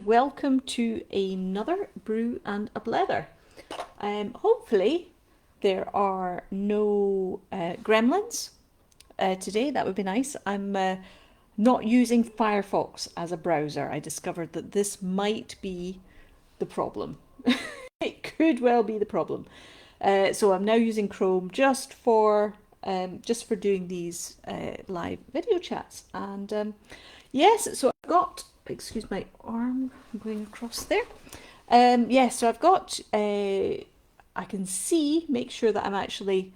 welcome to another brew and a blether. Hopefully there are no gremlins today. That would be nice. I'm not using Firefox as a browser. I discovered that this might be the problem. It could well be the problem. So I'm now using Chrome just for doing these live video chats. And yes, so I've got, excuse my arm going across there. Yes, so I've got, I can see, make sure that I'm actually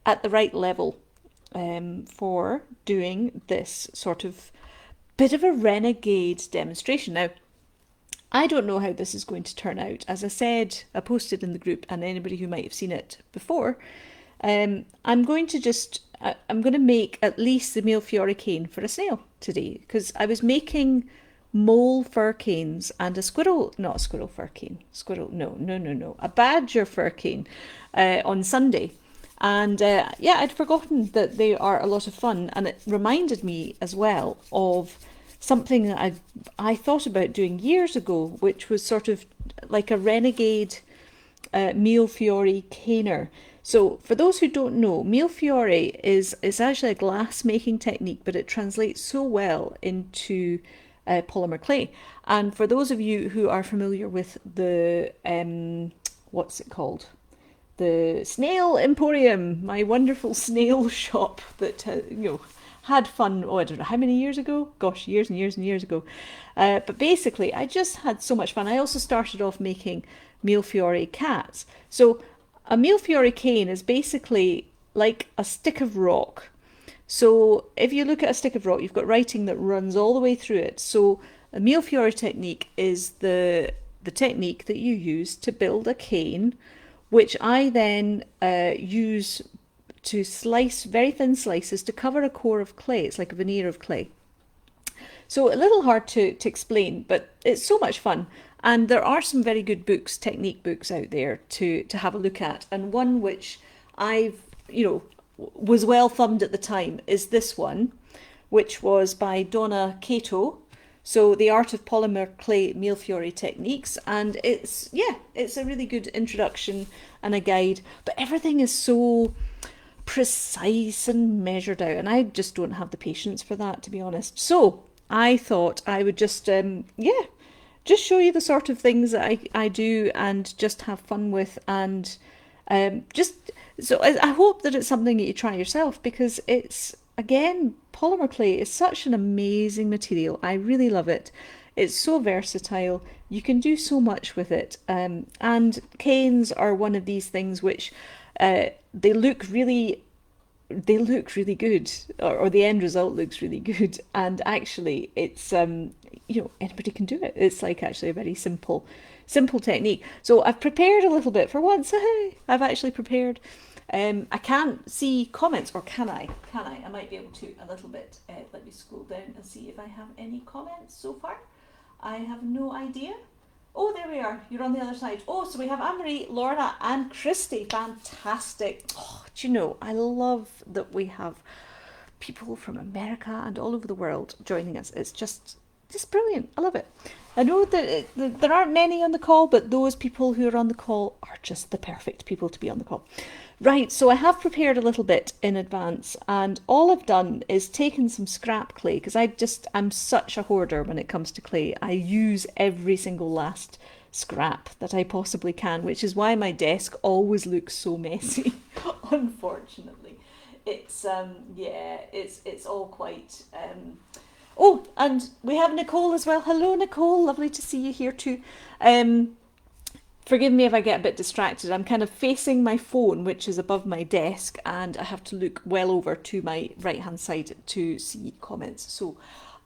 at the right level for doing this sort of bit of a renegade demonstration. Now, I don't know how this is going to turn out. As I said, I posted in the group, and anybody who might have seen it before, I'm going to make at least the Millefiori cane for a snail today, because I was making mole fir canes and not a squirrel fir cane, no, a badger fir cane on Sunday. And yeah, I'd forgotten that they are a lot of fun, and it reminded me as well of something that I thought about doing years ago, which was sort of like a renegade Millefiori caner. So for those who don't know, Millefiori is actually a glass making technique, but it translates so well into polymer clay. And for those of you who are familiar with the what's it called? The Snail Emporium, my wonderful snail shop that had fun. Oh, I don't know how many years ago. Gosh, years and years and years ago. But basically, I just had so much fun. I also started off making Millefiori cats. So a Millefiori cane is basically like a stick of rock. So if you look at a stick of rock, you've got writing that runs all the way through it. So a Millefiori technique is the technique that you use to build a cane, which I then use to slice very thin slices to cover a core of clay. It's like a veneer of clay. So a little hard to explain, but it's so much fun. And there are some very good books, technique books out there to have a look at. And one which I've, was well thumbed at the time is this one, which was by Donna Kato. So The Art of Polymer Clay Millefiori Techniques. And it's a really good introduction and a guide. But everything is so precise and measured out, and I just don't have the patience for that, to be honest. So I thought I would just show you the sort of things that I do and just have fun with, and I hope that it's something that you try yourself, because it's, again, polymer clay is such an amazing material. I really love it. It's so versatile. You can do so much with it, and canes are one of these things which they look really good, or the end result looks really good, and actually it's anybody can do it. It's like actually a very simple technique. So I've prepared a little bit for once. I've actually prepared. I can't see comments, or can I? I might be able to a little bit. Let me scroll down and see if I have any comments so far. I have no idea. Oh, there we are. You're on the other side. Oh, so we have Anne-Marie, Lorna, and Christy. Fantastic. Oh, do you know, I love that we have people from America and all over the world joining us. It's just brilliant. I love it. I know that there aren't many on the call, but those people who are on the call are just the perfect people to be on the call. Right, so I have prepared a little bit in advance, and all I've done is taken some scrap clay, because I'm such a hoarder when it comes to clay. I use every single last scrap that I possibly can, which is why my desk always looks so messy, unfortunately. It's it's all quite oh, and we have Nicole as well. Hello, Nicole. Lovely to see you here too. Forgive me if I get a bit distracted. I'm kind of facing my phone, which is above my desk, and I have to look well over to my right-hand side to see comments. So,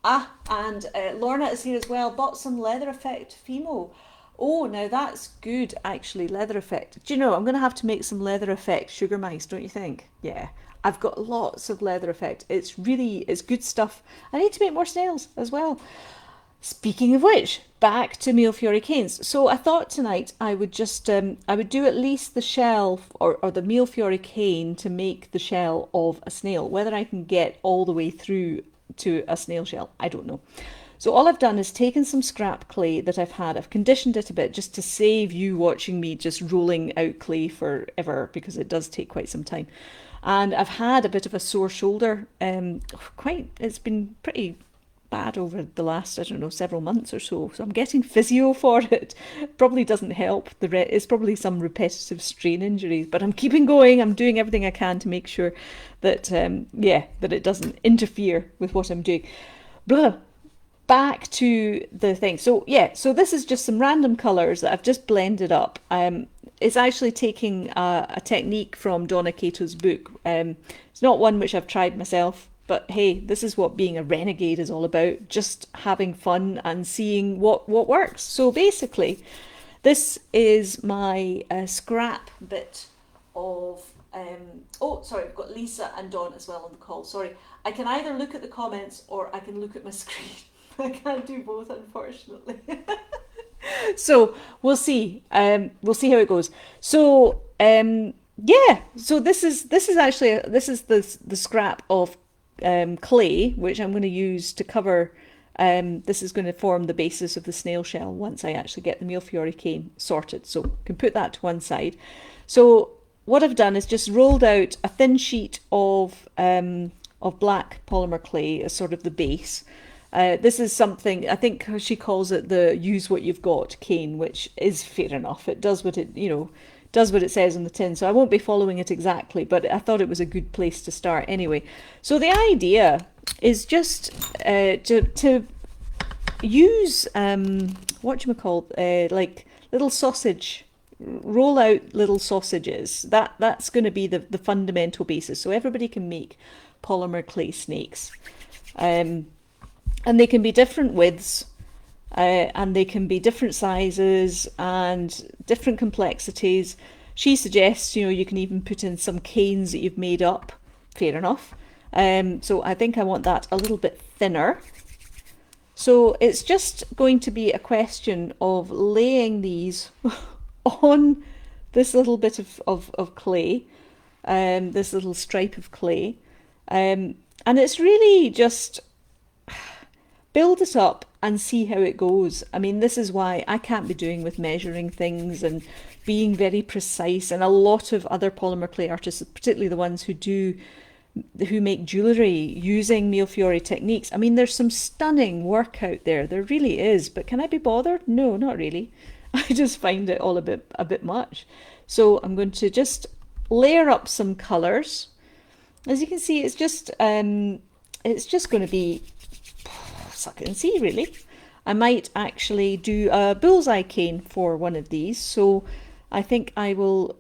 and Lorna is here as well. Bought some leather effect Fimo. Oh, now that's good, actually, leather effect. Do you know, I'm going to have to make some leather effect sugar mice, don't you think? Yeah. I've got lots of leather effect. It's good stuff. I need to make more snails as well. Speaking of which, back to Millefiori canes. So I thought tonight I would just, I would do at least the shell, or the Millefiori cane to make the shell of a snail. Whether I can get all the way through to a snail shell, I don't know. So all I've done is taken some scrap clay that I've had, I've conditioned it a bit just to save you watching me just rolling out clay forever because it does take quite some time. And I've had a bit of a sore shoulder. It's been pretty bad over the last, I don't know, several months or so. So I'm getting physio for it. Probably doesn't help. It's probably some repetitive strain injuries, but I'm keeping going. I'm doing everything I can to make sure that, yeah, that it doesn't interfere with what I'm doing. Blah. Back to the thing. So yeah, so this is just some random colours that I've just blended up. It's actually taking a technique from Donna Kato's book. It's not one which I've tried myself, but hey, this is what being a renegade is all about, just having fun and seeing what works. So basically, this is my scrap bit of... oh, sorry, I've got Lisa and Dawn as well on the call. Sorry, I can either look at the comments or I can look at my screen. I can't do both, unfortunately. So we'll see. We'll see how it goes. So yeah. So this is actually this is the scrap of clay which I'm going to use to cover. This is going to form the basis of the snail shell once I actually get the Millefiori cane sorted. So can put that to one side. So what I've done is just rolled out a thin sheet of black polymer clay as sort of the base. This is something, I think she calls it the use what you've got cane, which is fair enough. It does what it, does what it says on the tin. So I won't be following it exactly, but I thought it was a good place to start anyway. So the idea is just to use, like little sausage, roll out little sausages. That's going to be the fundamental basis. So everybody can make polymer clay snakes. And they can be different widths, and they can be different sizes and different complexities. She suggests, you can even put in some canes that you've made up. Fair enough. So I think I want that a little bit thinner. So it's just going to be a question of laying these on this little bit of clay, this little stripe of clay. And it's really just... build it up and see how it goes. I mean, this is why I can't be doing with measuring things and being very precise. And a lot of other polymer clay artists, particularly the ones who make jewellery using Millefiori techniques. I mean, there's some stunning work out there. There really is. But can I be bothered? No, not really. I just find it all a bit much. So I'm going to just layer up some colours. As you can see, it's just going to be suck it and see, really. I might actually do a bullseye cane for one of these, so I think I will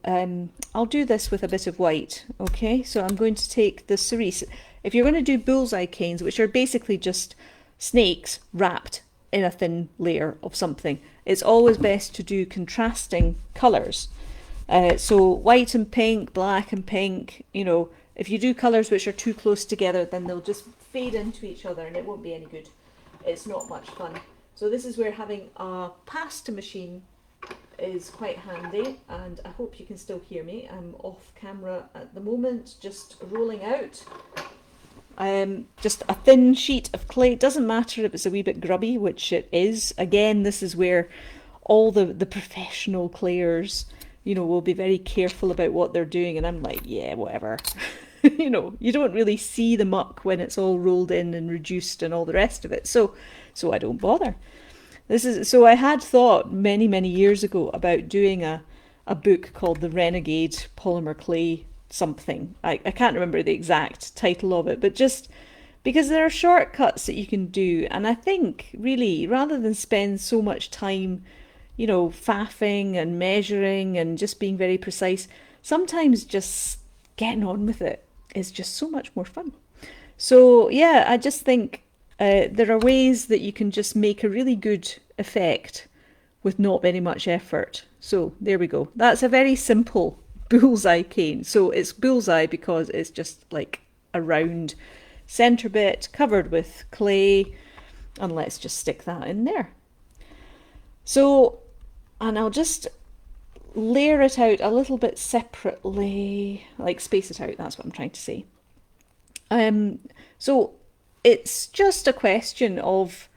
I'll do this with a bit of white. Okay, so I'm going to take the cerise. If you're going to do bullseye canes, which are basically just snakes wrapped in a thin layer of something, it's always best to do contrasting colours. So white and pink, black and pink, if you do colours which are too close together, then they'll just fade into each other and it won't be any good. It's not much fun. So this is where having a pasta machine is quite handy, and I hope you can still hear me. I'm off camera at the moment, just rolling out just a thin sheet of clay. It doesn't matter if it's a wee bit grubby, which it is. Again, this is where all the professional clayers, will be very careful about what they're doing, and I'm like, yeah, whatever. You don't really see the muck when it's all rolled in and reduced and all the rest of it. So I don't bother. So I had thought many years ago about doing a book called The Renegade Polymer Clay something. I can't remember the exact title of it, but just because there are shortcuts that you can do. And I think really, rather than spend so much time, faffing and measuring and just being very precise, sometimes just getting on with it is just so much more fun. So yeah, I just think there are ways that you can just make a really good effect with not very much effort. So there we go. That's a very simple bullseye cane. So it's bullseye because it's just like a round centre bit covered with clay, and let's just stick that in there. So, and I'll just layer it out a little bit separately, like space it out, that's what I'm trying to say. So it's just a question of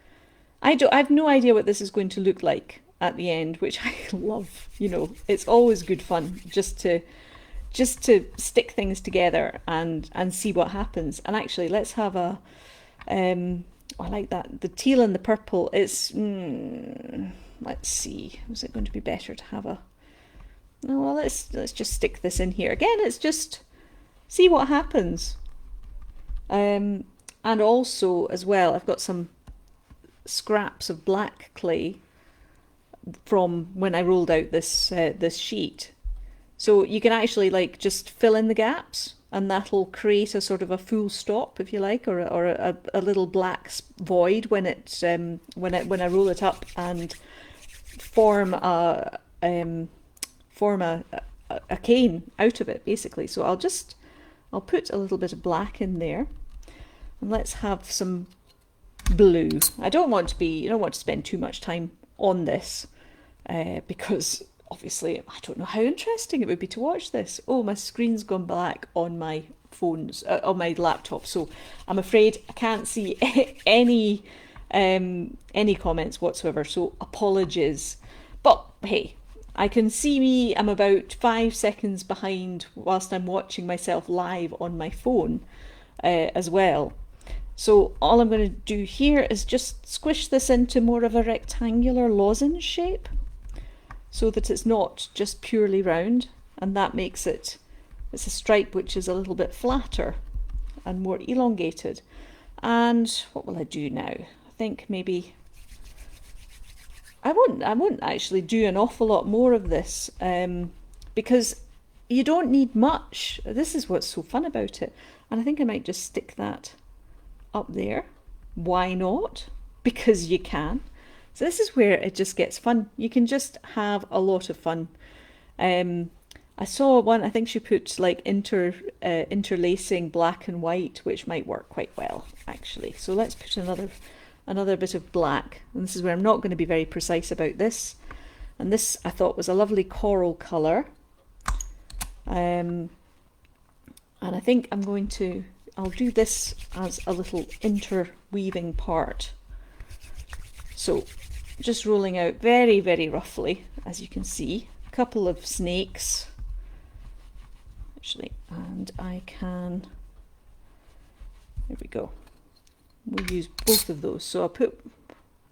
I've no idea what this is going to look like at the end, which I love. You know, it's always good fun just to stick things together and see what happens. And actually, let's have a I like that, the teal and the purple. It's let's see, is it going to be better to have a? No, well, let's just stick this in here again. It's just see what happens. And also as well, I've got some scraps of black clay from when I rolled out this sheet. So you can actually like just fill in the gaps, and that'll create a sort of a full stop, if you like, or a little black void when when I roll it up and form a cane out of it, basically. So I'll put a little bit of black in there, and let's have some blue. I don't want to spend too much time on this because obviously I don't know how interesting it would be to watch this. Oh, my screen's gone black on my on my laptop, so I'm afraid I can't see any comments whatsoever, so apologies. But hey, I can see me, I'm about 5 seconds behind whilst I'm watching myself live on my phone as well. So all I'm going to do here is just squish this into more of a rectangular lozenge shape so that it's not just purely round, and that makes it's a stripe which is a little bit flatter and more elongated. And what will I do now? I think maybe I won't actually do an awful lot more of this because you don't need much. This is what's so fun about it. And I think I might just stick that up there. Why not? Because you can. So this is where it just gets fun. You can just have a lot of fun. I saw one, I think she put like interlacing black and white, which might work quite well actually. So let's put another bit of black, and this is where I'm not going to be very precise about this. And this I thought was a lovely coral colour. And I think I'll do this as a little interweaving part. So just rolling out very, very roughly, as you can see, a couple of snakes actually, and there we go. We'll use both of those. So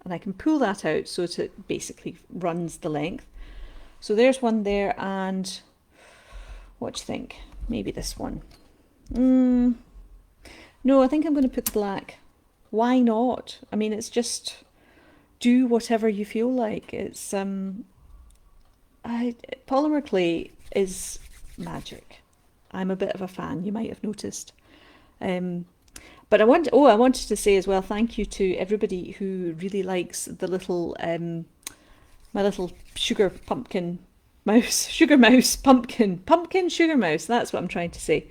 I can pull that out so that it basically runs the length. So there's one there, and what do you think? Maybe this one. No, I think I'm going to put the black. Why not? I mean, it's just do whatever you feel like. It's polymer clay is magic. I'm a bit of a fan, you might have noticed. But I wanted to say as well, thank you to everybody who really likes the little my little sugar mouse, pumpkin sugar mouse. That's what I'm trying to say.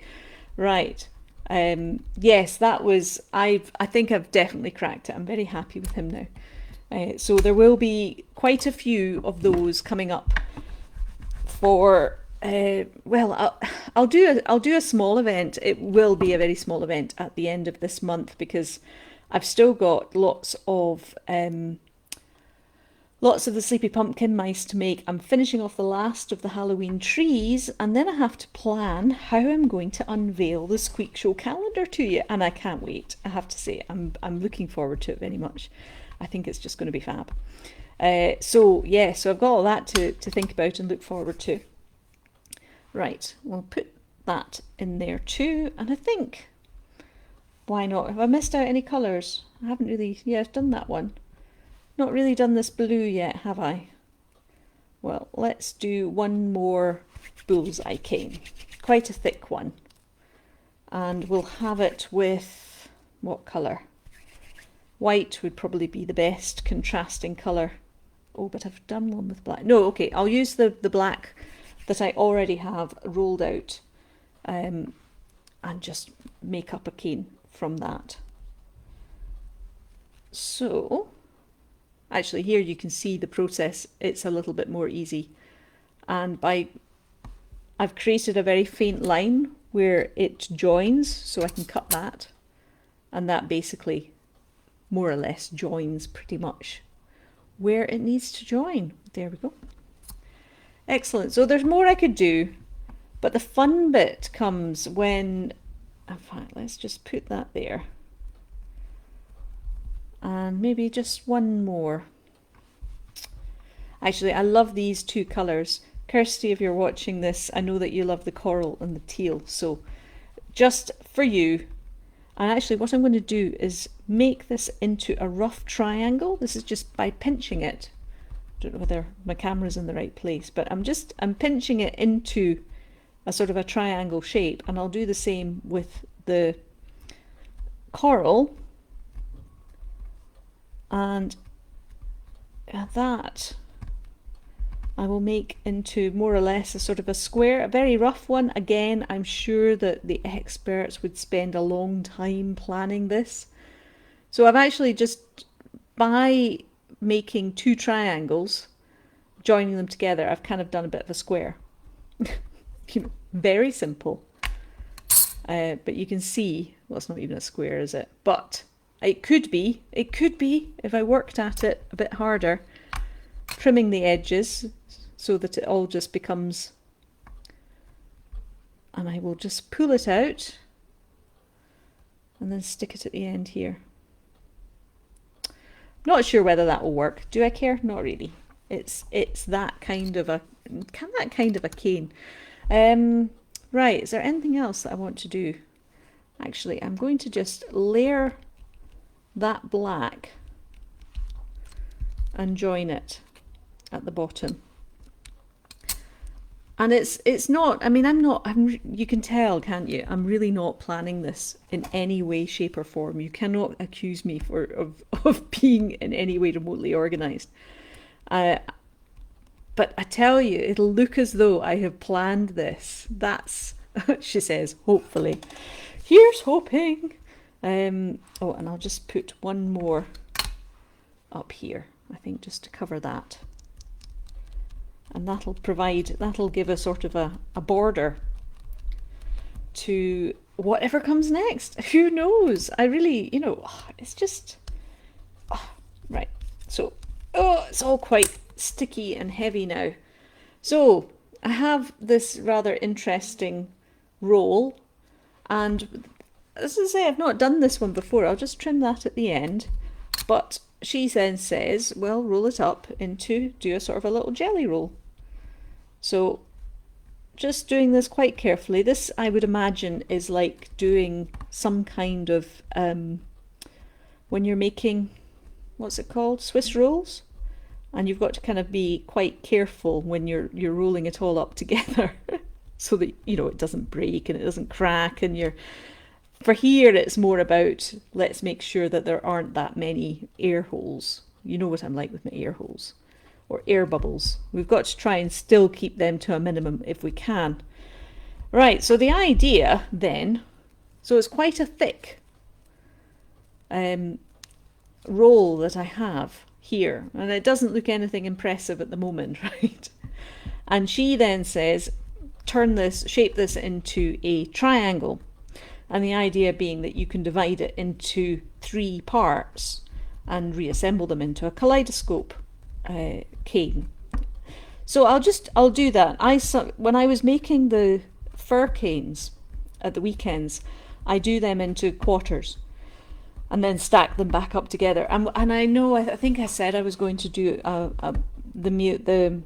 Right. Yes, that was, I think I've definitely cracked it. I'm very happy with him now. So there will be quite a few of those coming up for, well, I'll do a small event. It will be a very small event at the end of this month because I've still got lots of the sleepy pumpkin mice to make. I'm finishing off the last of the Halloween trees, and then I have to plan how I'm going to unveil the Squeak Show calendar to you, and I can't wait. I have to say, I'm looking forward to it very much. I think it's just going to be fab. So I've got all that to think about and look forward to. Right, we'll put that in there too, and I think, why not? Have I missed out any colours? I haven't really, I've done that one. Not really done this blue yet, have I? Well, let's do one more bullseye cane. Quite a thick one. And we'll have it with, what colour? White would probably be the best contrasting colour. Oh, but I've done one with black. No, okay, I'll use the black that I already have rolled out and just make up a cane from that. So, actually here you can see the process, it's a little bit more easy. And I've created a very faint line where it joins, so I can cut that. And that basically more or less joins pretty much where it needs to join. There we go. Excellent. So there's more I could do, but the fun bit comes when, in fact, let's just put that there. And maybe just one more. Actually, I love these two colours. Kirsty, if you're watching this, I know that you love the coral and the teal. So just for you, and actually what I'm going to do is make this into a rough triangle. This is just by pinching it. I don't know whether my camera's in the right place, but I'm pinching it into a sort of a triangle shape, and I'll do the same with the coral. And that I will make into more or less a sort of a square, a very rough one. Again, I'm sure that the experts would spend a long time planning this. So I've actually just, by making two triangles, joining them together, I've kind of done a bit of a square. You know, very simple. But you can see, well, it's not even a square, is it? But it could be, if I worked at it a bit harder, trimming the edges so that it all just becomes, and I will just pull it out and then stick it at the end here. Not sure whether that will work. Do I care? Not really. It's that kind of a cane. Right, is there anything else that I want to do? Actually, I'm going to just layer that black and join it at the bottom. And it's not, I mean, you can tell, can't you? I'm really not planning this in any way, shape or form. You cannot accuse me of being in any way remotely organised. But I tell you, it'll look as though I have planned this. That's, she says, hopefully. Here's hoping. Oh, and I'll just put one more up here, I think, just to cover that. And that'll give a sort of a border to whatever comes next. Who knows? I really, you know, it's just, right. So, it's all quite sticky and heavy now. So I have this rather interesting roll, and as I say, I've not done this one before. I'll just trim that at the end, but she then says, well, roll it up into, do a sort of a little jelly roll. So just doing this quite carefully. This, I would imagine, is like doing some kind of, when you're making, what's it called? Swiss rolls? And you've got to kind of be quite careful when you're rolling it all up together so that, you know, it doesn't break and it doesn't crack. And for here, it's more about, let's make sure that there aren't that many air holes. You know what I'm like with my air holes or air bubbles. We've got to try and still keep them to a minimum if we can. Right, so the idea then, so it's quite a thick roll that I have here, and it doesn't look anything impressive at the moment, right? And she then says, shape this into a triangle. And the idea being that you can divide it into 3 parts and reassemble them into a kaleidoscope cane. So I'll do that. When I was making the fir canes at the weekends, I do them into quarters and then stack them back up together. And I know, I think I said I was going to do the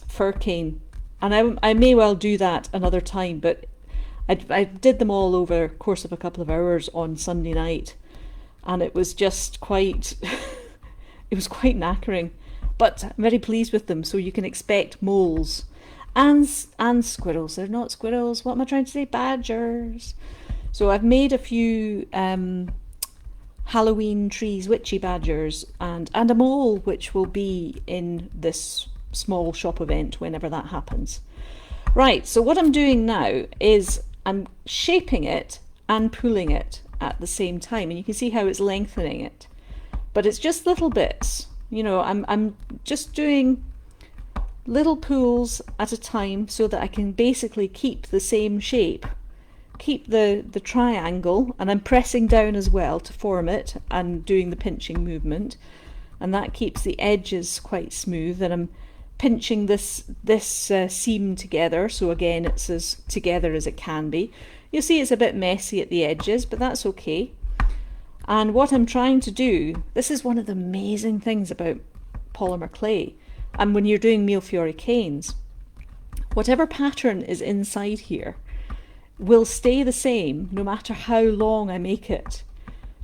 fir cane, and I may well do that another time, but I did them all over the course of a couple of hours on Sunday night, and it was just quite, it was quite knackering, but I'm very pleased with them. So you can expect moles and squirrels. They're not squirrels. What am I trying to say? Badgers. So I've made a few Halloween trees, witchy badgers, and a mole, which will be in this small shop event whenever that happens. Right, so what I'm doing now is I'm shaping it and pulling it at the same time, and you can see how it's lengthening it, but it's just little bits. You know, I'm just doing little pulls at a time so that I can basically keep the same shape keep the triangle, and I'm pressing down as well to form it and doing the pinching movement, and that keeps the edges quite smooth. And I'm pinching this seam together, so again it's as together as it can be. You'll see it's a bit messy at the edges, but that's okay. And what I'm trying to do, this is one of the amazing things about polymer clay, and when you're doing Millefiori canes, whatever pattern is inside here will stay the same no matter how long I make it.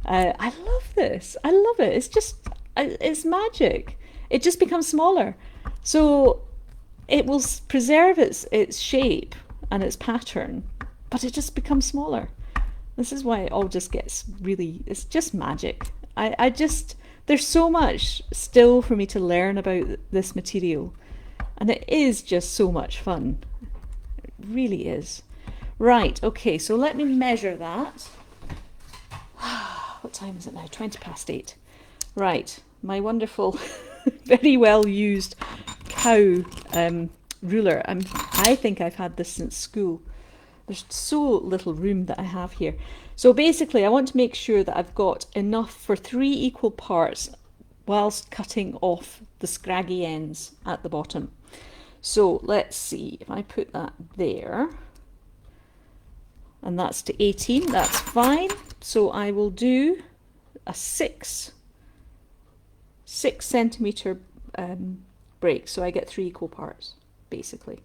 I love this. I love it. It's magic. It just becomes smaller. So it will preserve its shape and its pattern, but it just becomes smaller. This is why it all just gets really, it's just magic. There's so much still for me to learn about this material, and it is just so much fun. It really is. Right, okay, so let me measure that. What time is it now? 8:20. Right, my wonderful, very well used cow ruler. I think I've had this since school. There's so little room that I have here. So basically I want to make sure that I've got enough for 3 equal parts whilst cutting off the scraggy ends at the bottom. So let's see, if I put that there, and that's to 18, that's fine. So I will do a 6 centimetre break, so I get 3 equal parts, basically.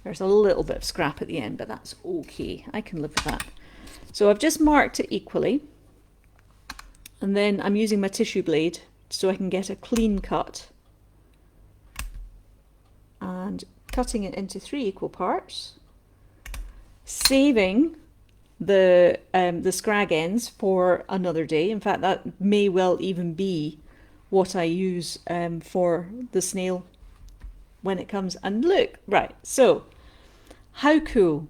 There's a little bit of scrap at the end, but that's okay. I can live with that. So I've just marked it equally, and then I'm using my tissue blade so I can get a clean cut, and cutting it into 3 equal parts, saving the scrag ends for another day. In fact, that may well even be what I use for the snail when it comes. And look, right, so how cool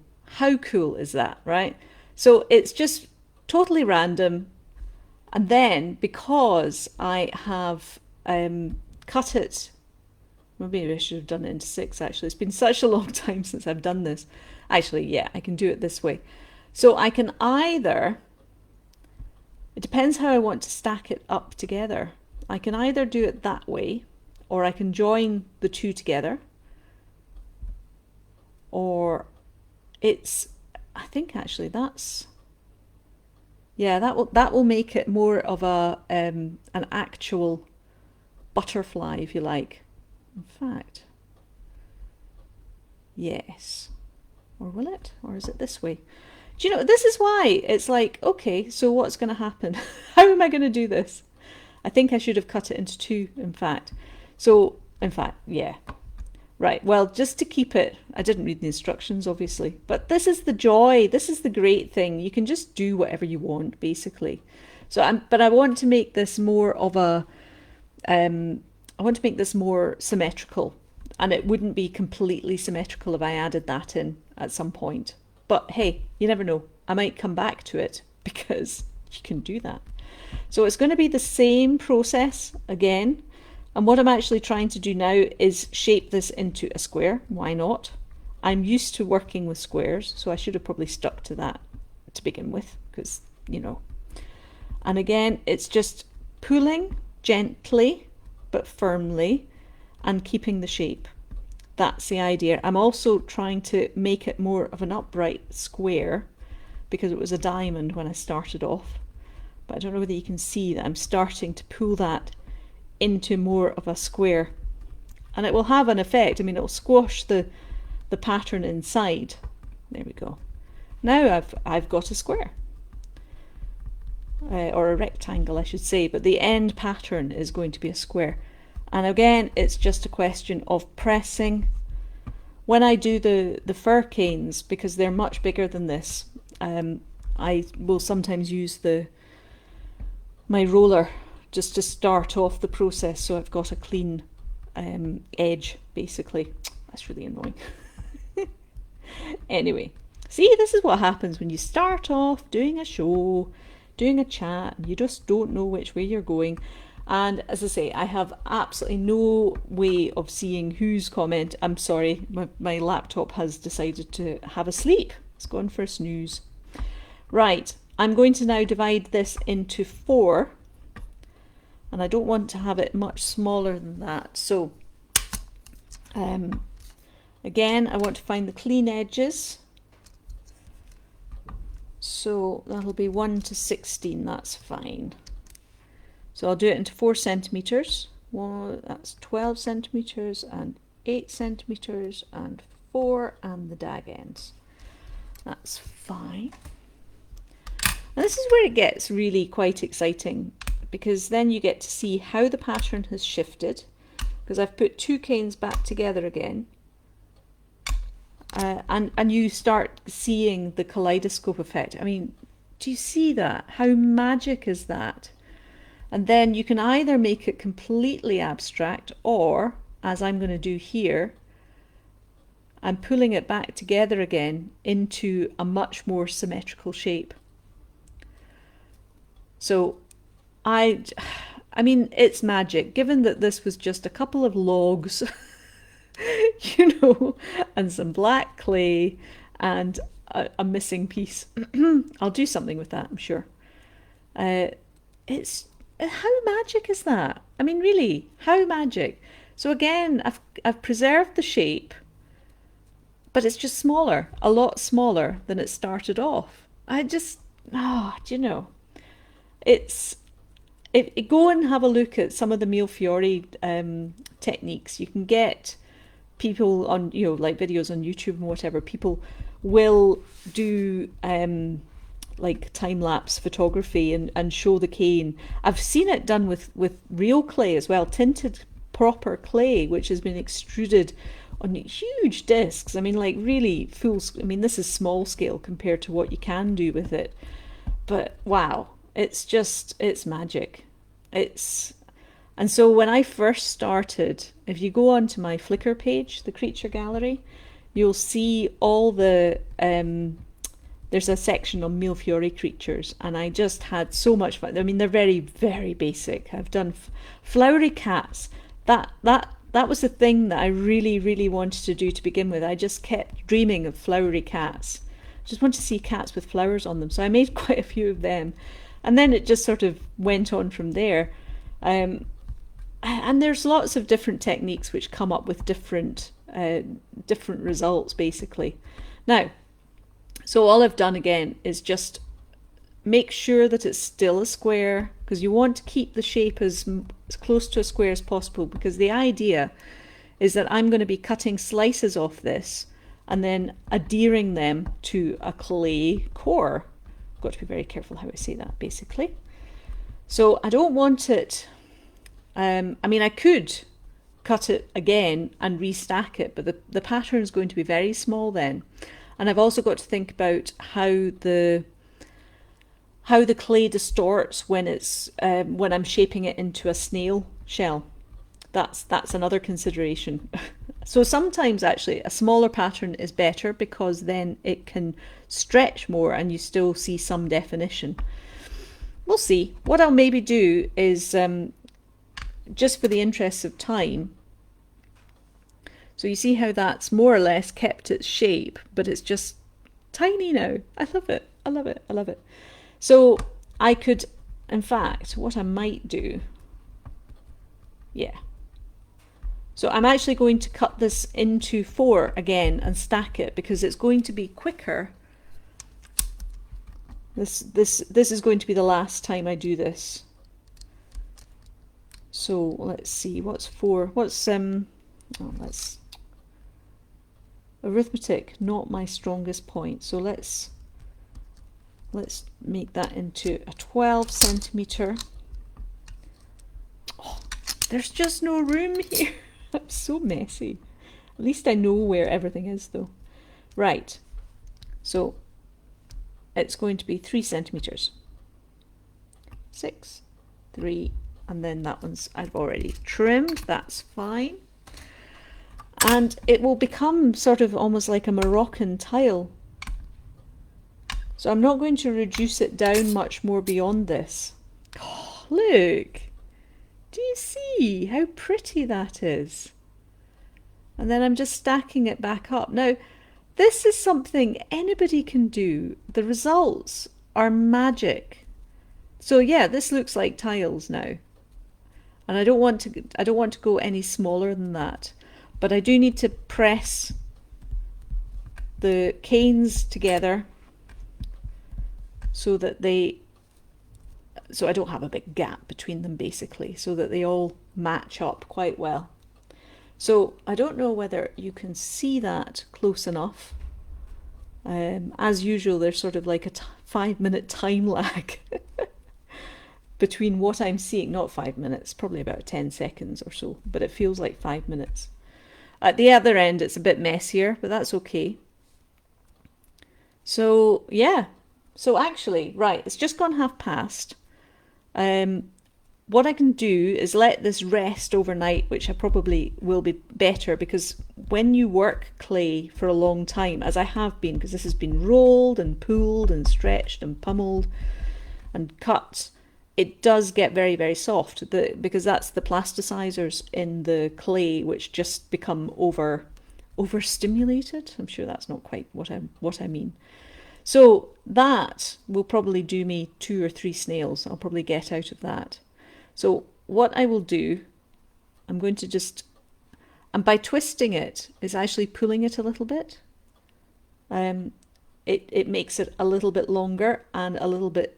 is that, right? So it's just totally random, and then because I have cut it, maybe I should have done it into 6 actually. It's been such a long time since I've done this. Actually, yeah, I can do it this way. So I can either, it depends how I want to stack it up together. I can either do it that way, or I can join the two together, or I think actually that's, yeah, that will make it more of an actual butterfly, if you like. In fact, yes. Or will it? Or is it this way? Do you know, this is why it's like, okay, so what's going to happen? How am I going to do this? I think I should have cut it into 2, in fact. So, in fact, yeah. Right, well, just to keep it, I didn't read the instructions, obviously, but this is the joy, this is the great thing. You can just do whatever you want, basically. So, but I want to make this more of a, I want to make this more symmetrical, and it wouldn't be completely symmetrical if I added that in at some point. But hey, you never know. I might come back to it because you can do that. So it's going to be the same process again. And what I'm actually trying to do now is shape this into a square. Why not? I'm used to working with squares, so I should have probably stuck to that to begin with, because, you know. And again, it's just pulling gently but firmly and keeping the shape. That's the idea. I'm also trying to make it more of an upright square because it was a diamond when I started off. But I don't know whether you can see that I'm starting to pull that into more of a square, and it will have an effect. I mean, it will squash the pattern inside. There we go. Now I've got a square, or a rectangle I should say, but the end pattern is going to be a square. And again, it's just a question of pressing. When I do the fir canes, because they're much bigger than this, I will sometimes use my roller just to start off the process, so I've got a clean edge, basically. That's really annoying. Anyway, see, this is what happens when you start off doing a show, doing a chat, and you just don't know which way you're going. And as I say, I have absolutely no way of seeing whose comment. I'm sorry, my laptop has decided to have a sleep. It's gone for a snooze. Right, I'm going to now divide this into 4, and I don't want to have it much smaller than that. So again, I want to find the clean edges. So that'll be 1 to 16, that's fine. So I'll do it into 4 centimeters. Well, that's 12 centimeters and 8 centimeters and 4 and the dag ends. That's fine. And this is where it gets really quite exciting, because then you get to see how the pattern has shifted, because I've put 2 canes back together again. And you start seeing the kaleidoscope effect. I mean, do you see that? How magic is that? And then you can either make it completely abstract, or, as I'm going to do here, I'm pulling it back together again into a much more symmetrical shape. So I mean, it's magic, given that this was just a couple of logs, you know, and some black clay and a missing piece. I'll do something with that, I'm sure. It's how magic is that? I mean, really, how magic? So again, I've preserved the shape, but it's just smaller, a lot smaller than it started off. I just, do you know, go and have a look at some of the Millefiori techniques. You can get people on, you know, like videos on YouTube and whatever. People will do like time-lapse photography and show the cane. I've seen it done with real clay as well, tinted proper clay, which has been extruded on huge discs. I mean, like really full. I mean, this is small scale compared to what you can do with it, but wow, it's magic. And so when I first started, if you go onto my Flickr page, the Creature Gallery, you'll see all the there's a section on Millefiori creatures, and I just had so much fun. I mean, they're very, very basic. I've done flowery cats. That was the thing that I really, really wanted to do to begin with. I just kept dreaming of flowery cats. I just wanted to see cats with flowers on them. So I made quite a few of them. And then it just sort of went on from there. And there's lots of different techniques which come up with different results, basically. Now, so all I've done again is just make sure that it's still a square, because you want to keep the shape as close to a square as possible, because the idea is that I'm going to be cutting slices off this and then adhering them to a clay core. I've got to be very careful how I say that, basically. So I don't want it, I mean, I could cut it again and restack it, but the pattern is going to be very small then. And I've also got to think about how the clay distorts when it's when I'm shaping it into a snail shell. That's another consideration. So sometimes actually a smaller pattern is better, because then it can stretch more and you still see some definition. We'll see. What I'll maybe do is, just for the interests of time, so you see how that's more or less kept its shape, but it's just tiny now. I love it. I love it. I love it. So I could, in fact, what I might do, yeah. So I'm actually going to cut this into 4 again and stack it, because it's going to be quicker. This is going to be the last time I do this. So let's see, what's 4? What's let's, arithmetic, not my strongest point. So let's make that into a 12 centimeter. Oh, there's just no room here. I'm so messy. At least I know where everything is though. Right, so it's going to be 3 centimeters. 6, 3, and then that one's I've already trimmed, that's fine. And it will become sort of almost like a Moroccan tile. So I'm not going to reduce it down much more beyond this. Oh, look! Do you see how pretty that is? And then I'm just stacking it back up. Now, this is something anybody can do. The results are magic. So yeah, this looks like tiles now. And I don't want to go any smaller than that. But I do need to press the canes together so that so I don't have a big gap between them basically, so that they all match up quite well. So I don't know whether you can see that close enough. As usual, there's sort of like a 5-minute time lag between what I'm seeing, not 5 minutes, probably about 10 seconds or so, but it feels like 5 minutes. At the other end, it's a bit messier, but that's okay. So yeah, so actually, right, it's just gone half past. What I can do is let this rest overnight, which I probably will be better, because when you work clay for a long time, as I have been, because this has been rolled and pulled and stretched and pummeled and cut, it does get very, very soft, because that's the plasticizers in the clay which just become overstimulated. I'm sure that's not quite what I mean. So that will probably do me 2 or 3 snails. I'll probably get out of that. So what I will do, I'm going to just, and by twisting it is actually pulling it a little bit. It makes it a little bit longer and a little bit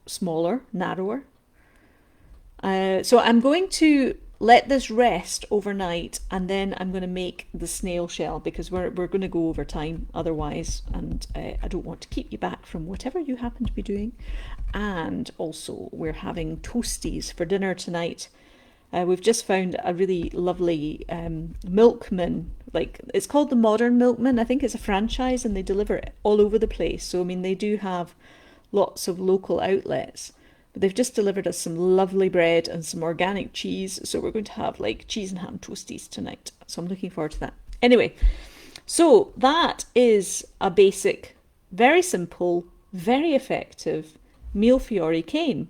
smaller, narrower. So I'm going to let this rest overnight, and then I'm going to make the snail shell, because we're going to go over time otherwise, and I don't want to keep you back from whatever you happen to be doing. And also we're having toasties for dinner tonight. We've just found a really lovely milkman, like it's called the Modern Milkman. I think it's a franchise and they deliver it all over the place. So I mean, they do have lots of local outlets. But they've just delivered us some lovely bread and some organic cheese. So we're going to have like cheese and ham toasties tonight. So I'm looking forward to that. Anyway, so that is a basic, very simple, very effective Millefiori cane,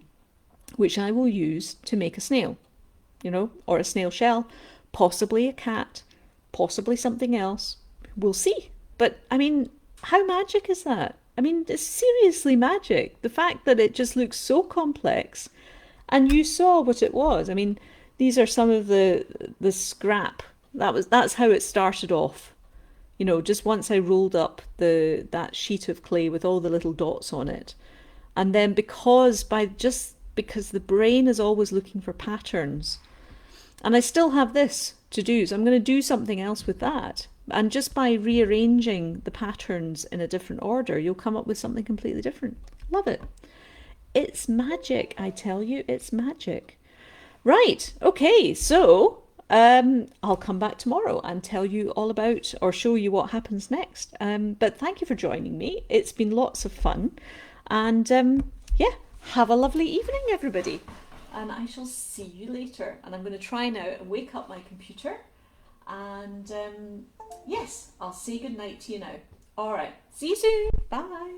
which I will use to make a snail, you know, or a snail shell, possibly a cat, possibly something else. We'll see. But I mean, how magic is that? I mean, it's seriously magic. The fact that it just looks so complex, and you saw what it was. I mean, these are some of the scrap. That's how it started off. You know, just once I rolled up that sheet of clay with all the little dots on it. And then because the brain is always looking for patterns, and I still have this to do, so I'm going to do something else with that. And just by rearranging the patterns in a different order, you'll come up with something completely different. Love it. It's magic, I tell you, it's magic. Right, okay, so I'll come back tomorrow and tell you all about, or show you what happens next. But thank you for joining me. It's been lots of fun. And yeah, have a lovely evening, everybody. And I shall see you later. And I'm going to try now and wake up my computer. And yes, I'll say goodnight to you now. All right, see you soon. Bye.